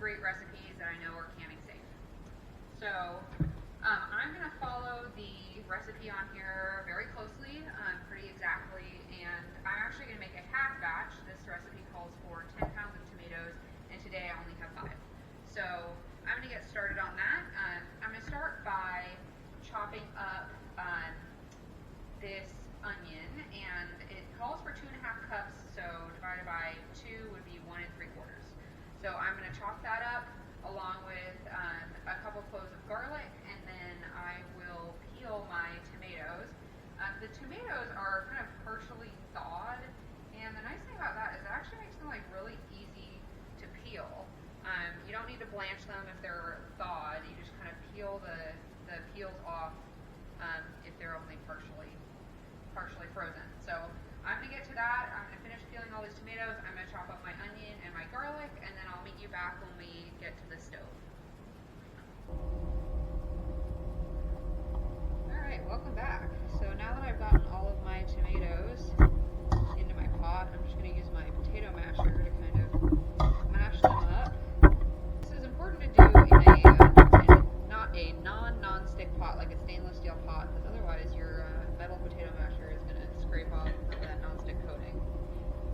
great recipes that I know are canning safe. So I'm going to follow the recipe on here very closely, pretty exactly, and I'm actually going to make a half batch. This recipe calls for 10 pounds of tomatoes, and today I only have 5. So I'm going to get started on that. I'm going to start by chopping up this onion, and it calls for 2.5 cups, so divided by 2 would be 1 3/4. So I'm going to chop that up along with a couple cloves of garlic, and then I will peel my tomatoes. The tomatoes are kind of partially thawed, and the nice thing about that is it actually makes them like really easy to peel. You don't need to blanch them if they're thawed. You just kind of peel the peels off if they're only partially frozen. So I'm going to get to that. I'm going to finish peeling all these tomatoes. I'm going to chop up my onion and my garlic, and then I'll meet you back when we get to the stove. Alright, welcome back. So now that I've gotten all of my tomatoes into my pot, I'm just going to use my potato masher to kind of mash them up. This is important to do in not a non-stick pot, like a stainless steel pot, because otherwise your metal potato masher is going to scrape off that non-stick coating.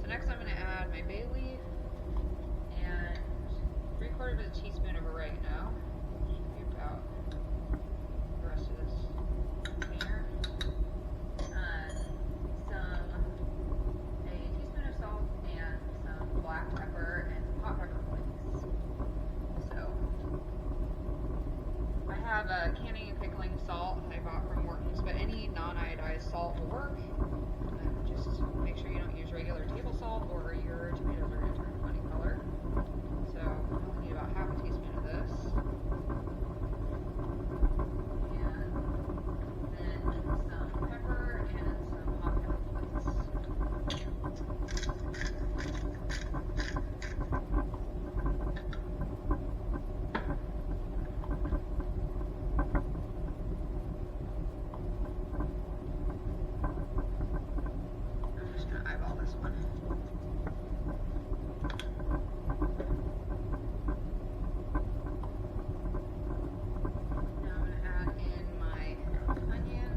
So next I'm going to add my bay leaf and 3/4 of a teaspoon of oregano. Should be about the rest of this container. A teaspoon of salt and some black pepper and some hot pepper flakes. So I have a canning and pickling salt I bought from Morton's, but any non-iodized salt will work. Just make sure you don't use regular table salt or your tomatoes are going to turn a funny color. So I'll need about half a teaspoon of this. And then some pepper and some hot pepper flakes. I'm just going to eyeball this one. Now I'm going to add in my onion.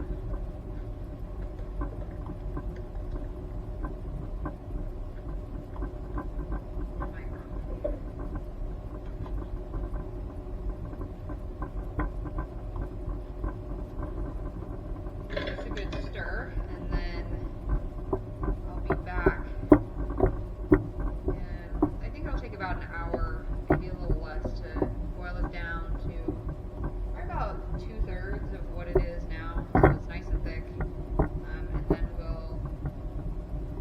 And my garlic. Just a good stir, and then I'll be back. And I think it'll take about an hour, maybe a little less, to boil it down to probably about 2/3 of what it is now, so it's nice and thick. And then we'll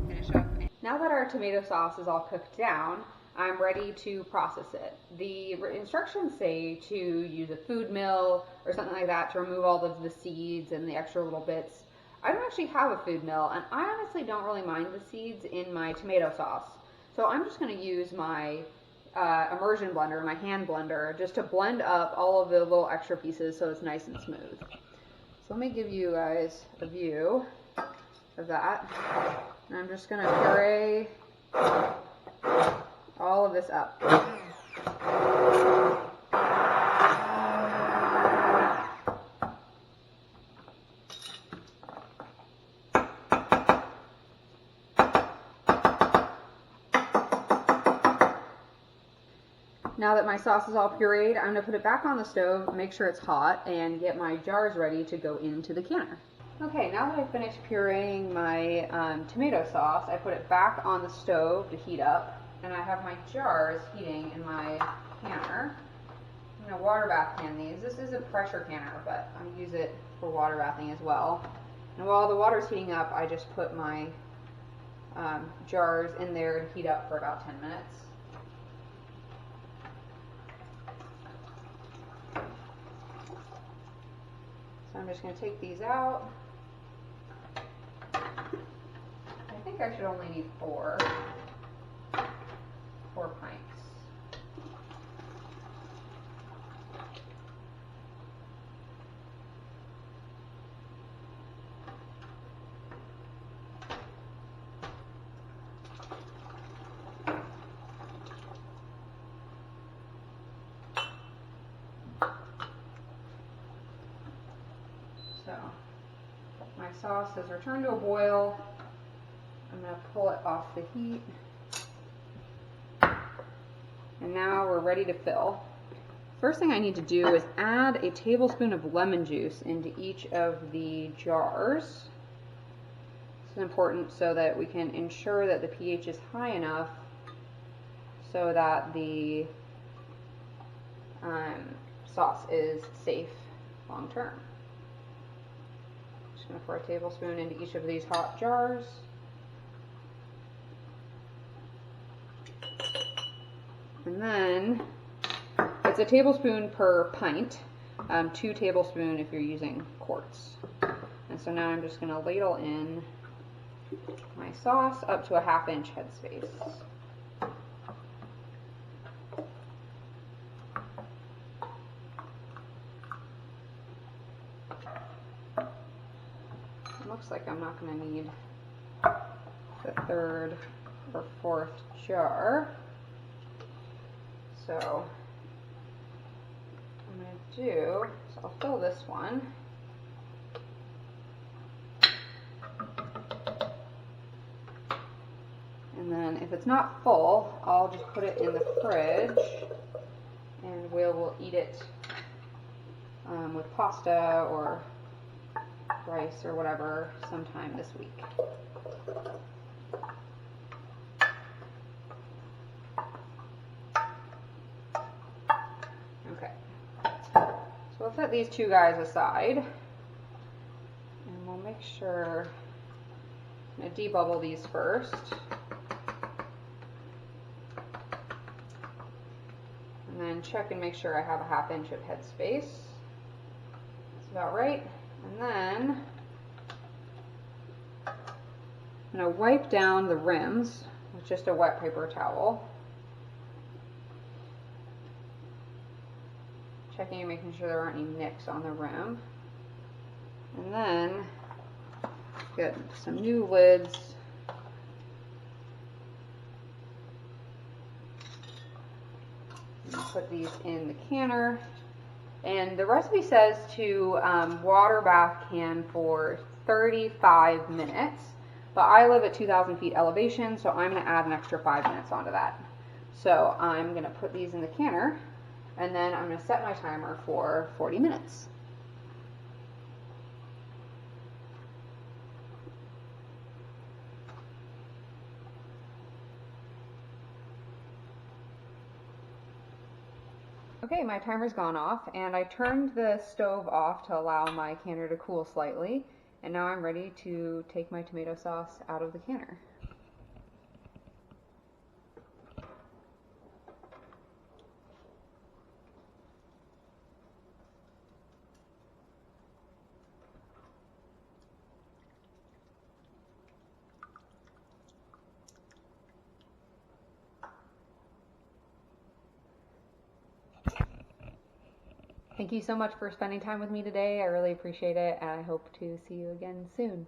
finish up. Now that our tomato sauce is all cooked down, I'm ready to process it. The instructions say to use a food mill or something like that to remove all of the seeds and the extra little bits. I don't actually have a food mill, and I honestly don't really mind the seeds in my tomato sauce. So I'm just going to use my immersion blender, my hand blender, just to blend up all of the little extra pieces so it's nice and smooth. So let me give you guys a view of that. And I'm just going to puree all of this up. Now that my sauce is all pureed, I'm going to put it back on the stove, make sure it's hot, and get my jars ready to go into the canner. Okay, now that I've finished pureeing my tomato sauce, I put it back on the stove to heat up, and I have my jars heating in my canner. I'm going to water bath can these. This is a pressure canner, but I use it for water bathing as well. And while the water's heating up, I just put my jars in there and heat up for about 10 minutes. So I'm just going to take these out. I think I should only need 4 pints. sauce has returned to a boil. I'm going to pull it off the heat. And now we're ready to fill. First thing I need to do is add a tablespoon of lemon juice into each of the jars. This is important so that we can ensure that the pH is high enough so that the sauce is safe long term. Just going to pour a tablespoon into each of these hot jars. And then it's a tablespoon per pint, 2 tablespoons if you're using quarts. And so now I'm just going to ladle in my sauce up to a 1/2 inch headspace. It looks like I'm not going to need the 3rd or 4th jar. So I'm going to do, so I'll fill this one. And then if it's not full, I'll just put it in the fridge and we'll eat it with pasta or rice or whatever sometime this week. Okay, so we'll set these 2 guys aside and we'll make sure, I'm going to debubble these first. And then check and make sure I have a 1/2 inch of headspace. That's about right. And then I'm going to wipe down the rims with just a wet paper towel. Checking and making sure there aren't any nicks on the rim. And then get some new lids. Put these in the canner, and the recipe says to water bath can for 35 minutes, but I live at 2,000 feet elevation, so I'm going to add an extra 5 minutes onto that. So I'm going to put these in the canner, and then I'm going to set my timer for 40 minutes. Okay, my timer's gone off, and I turned the stove off to allow my canner to cool slightly, and now I'm ready to take my tomato sauce out of the canner. Thank you so much for spending time with me today. I really appreciate it, and I hope to see you again soon.